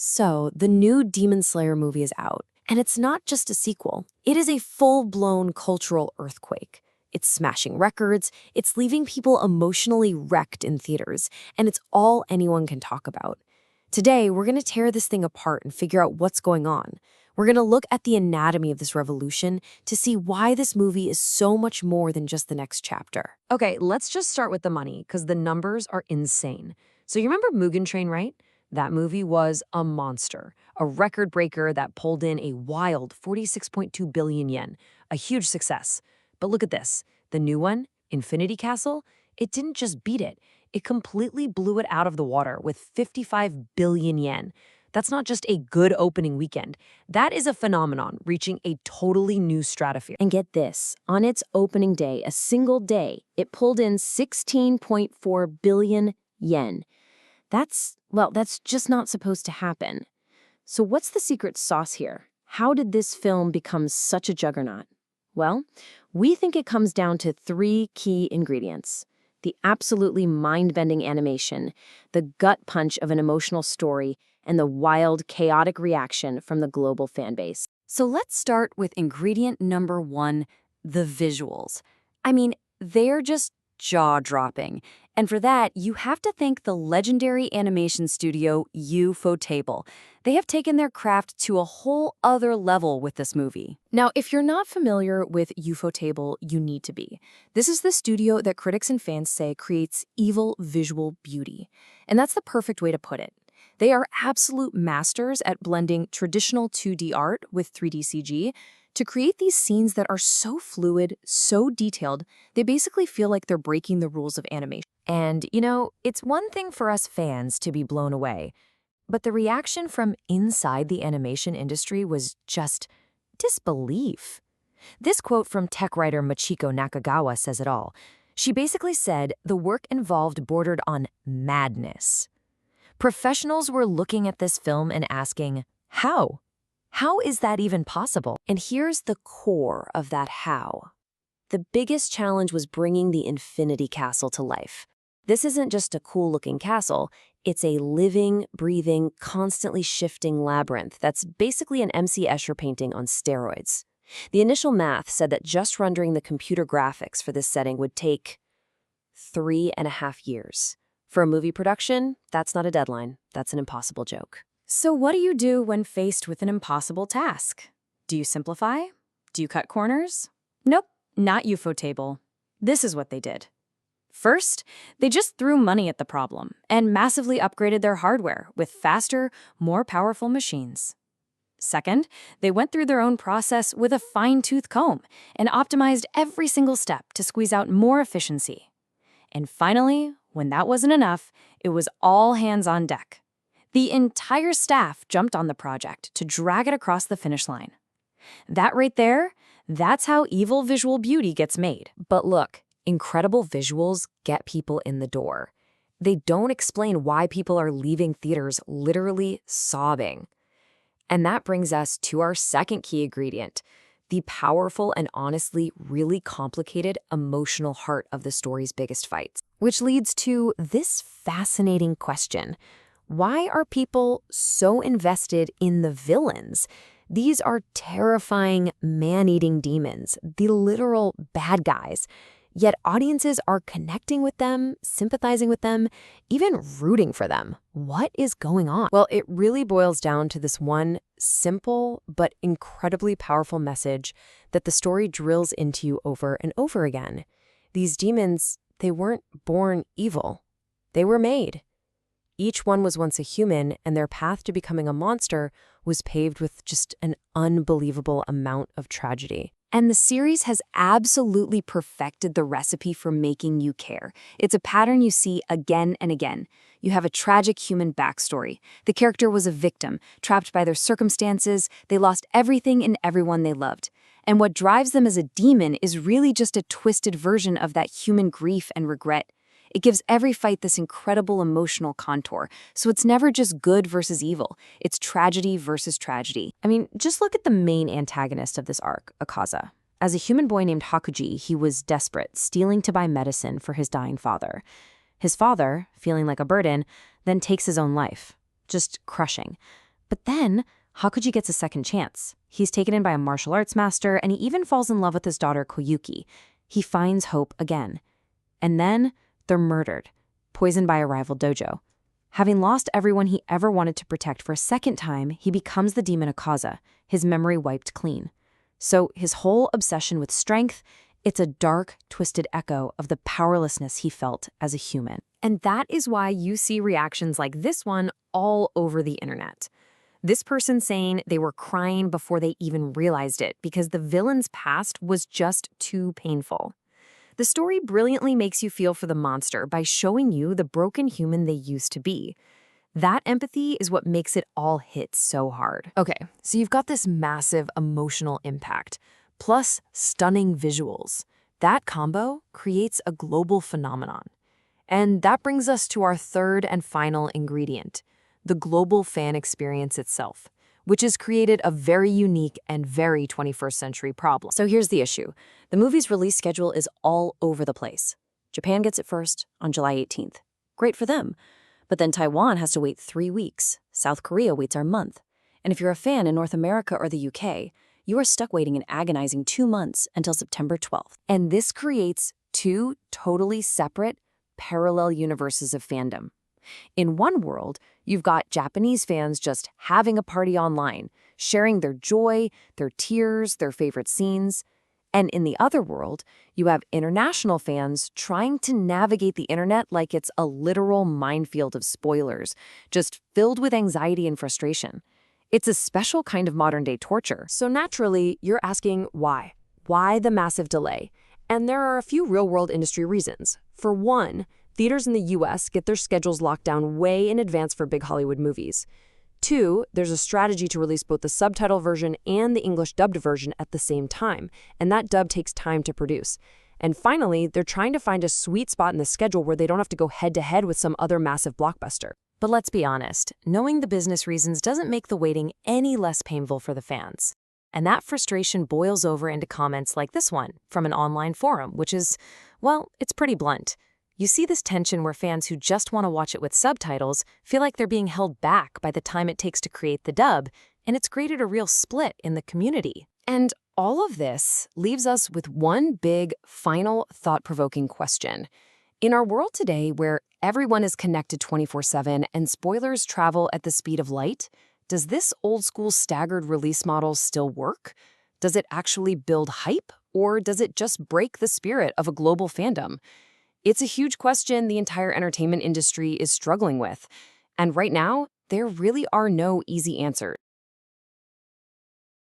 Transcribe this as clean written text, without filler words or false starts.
So, the new Demon Slayer movie is out, and it's not just a sequel. It is a full-blown cultural earthquake. It's smashing records, it's leaving people emotionally wrecked in theaters, and it's all anyone can talk about. Today, we're going to tear this thing apart and figure out what's going on. We're going to look at the anatomy of this revolution to see why this movie is so much more than just the next chapter. Okay, let's just start with the money, because the numbers are insane. So you remember Mugen Train, right? That movie was a monster, a record breaker that pulled in a wild 46.2 billion yen, a huge success. But look at this. The new one, Infinity Castle, it didn't just beat it. It completely blew it out of the water with 55 billion yen. That's not just a good opening weekend. That is a phenomenon reaching a totally new stratosphere. And get this, on its opening day, a single day, it pulled in 16.4 billion yen. That's just not supposed to happen. So what's the secret sauce here? How did this film become such a juggernaut? Well, we think it comes down to three key ingredients: the absolutely mind-bending animation, the gut punch of an emotional story, and the wild, chaotic reaction from the global fan base. So let's start with ingredient number one, the visuals. I mean, they're just jaw-dropping. And for that, you have to thank the legendary animation studio Ufotable. They have taken their craft to a whole other level with this movie. Now, if you're not familiar with Ufotable, you need to be. This is the studio that critics and fans say creates evil visual beauty. And that's the perfect way to put it. They are absolute masters at blending traditional 2D art with 3D CG to create these scenes that are so fluid, so detailed, they basically feel like they're breaking the rules of animation. And, it's one thing for us fans to be blown away, but the reaction from inside the animation industry was just disbelief. This quote from tech writer Machiko Nakagawa says it all. She basically said the work involved bordered on madness. Professionals were looking at this film and asking, how? How is that even possible? And here's the core of that how. The biggest challenge was bringing the Infinity Castle to life. This isn't just a cool-looking castle, it's a living, breathing, constantly shifting labyrinth that's basically an M.C. Escher painting on steroids. The initial math said that just rendering the computer graphics for this setting would take 3.5 years. For a movie production, that's not a deadline, that's an impossible joke. So what do you do when faced with an impossible task? Do you simplify? Do you cut corners? Nope, not Ufotable. This is what they did. First, they just threw money at the problem and massively upgraded their hardware with faster, more powerful machines. Second, they went through their own process with a fine-tooth comb and optimized every single step to squeeze out more efficiency. And finally, when that wasn't enough, it was all hands on deck. The entire staff jumped on the project to drag it across the finish line. That right there, that's how evil visual beauty gets made. But look, incredible visuals get people in the door. They don't explain why people are leaving theaters literally sobbing. And that brings us to our second key ingredient, the powerful and honestly really complicated emotional heart of the story's biggest fights. Which leads to this fascinating question. Why are people so invested in the villains? These are terrifying, man-eating demons, the literal bad guys. Yet audiences are connecting with them, sympathizing with them, even rooting for them. What is going on? Well, it really boils down to this one simple but incredibly powerful message that the story drills into you over and over again. These demons, they weren't born evil. They were made. Each one was once a human, and their path to becoming a monster was paved with just an unbelievable amount of tragedy. And the series has absolutely perfected the recipe for making you care. It's a pattern you see again and again. You have a tragic human backstory. The character was a victim, trapped by their circumstances. They lost everything and everyone they loved. And what drives them as a demon is really just a twisted version of that human grief and regret. It gives every fight this incredible emotional contour, so it's never just good versus evil. It's tragedy versus tragedy. I mean, just look at the main antagonist of this arc, Akaza. As a human boy named Hakuji, he was desperate, stealing to buy medicine for his dying father. His father, feeling like a burden, then takes his own life. Just crushing. But then, Hakuji gets a second chance. He's taken in by a martial arts master, and he even falls in love with his daughter, Koyuki. He finds hope again. And then, they're murdered, poisoned by a rival dojo. Having lost everyone he ever wanted to protect for a second time, he becomes the demon Akaza, his memory wiped clean. So his whole obsession with strength, it's a dark, twisted echo of the powerlessness he felt as a human. And that is why you see reactions like this one all over the internet. This person saying they were crying before they even realized it because the villain's past was just too painful. The story brilliantly makes you feel for the monster by showing you the broken human they used to be. That empathy is what makes it all hit so hard. Okay, so you've got this massive emotional impact, plus stunning visuals. That combo creates a global phenomenon. And that brings us to our third and final ingredient, the global fan experience itself, which has created a very unique and very 21st century problem. So here's the issue. The movie's release schedule is all over the place. Japan gets it first on July 18th. Great for them. But then Taiwan has to wait 3 weeks. South Korea waits a month. And if you're a fan in North America or the UK, you are stuck waiting an agonizing 2 months until September 12th. And this creates two totally separate, parallel universes of fandom. In one world, you've got Japanese fans just having a party online, sharing their joy, their tears, their favorite scenes. And in the other world, you have international fans trying to navigate the internet like it's a literal minefield of spoilers, just filled with anxiety and frustration. It's a special kind of modern-day torture. So naturally, you're asking why? Why the massive delay? And there are a few real-world industry reasons. For one, theaters in the US get their schedules locked down way in advance for big Hollywood movies. 2, there's a strategy to release both the subtitle version and the English dubbed version at the same time, and that dub takes time to produce. And finally, they're trying to find a sweet spot in the schedule where they don't have to go head-to-head with some other massive blockbuster. But let's be honest, knowing the business reasons doesn't make the waiting any less painful for the fans. And that frustration boils over into comments like this one from an online forum, which is, well, it's pretty blunt. You see this tension where fans who just want to watch it with subtitles feel like they're being held back by the time it takes to create the dub, and it's created a real split in the community. And all of this leaves us with one big, final, thought-provoking question. In our world today, where everyone is connected 24/7 and spoilers travel at the speed of light, does this old-school staggered release model still work? Does it actually build hype, or does it just break the spirit of a global fandom? It's a huge question the entire entertainment industry is struggling with. And right now, there really are no easy answers.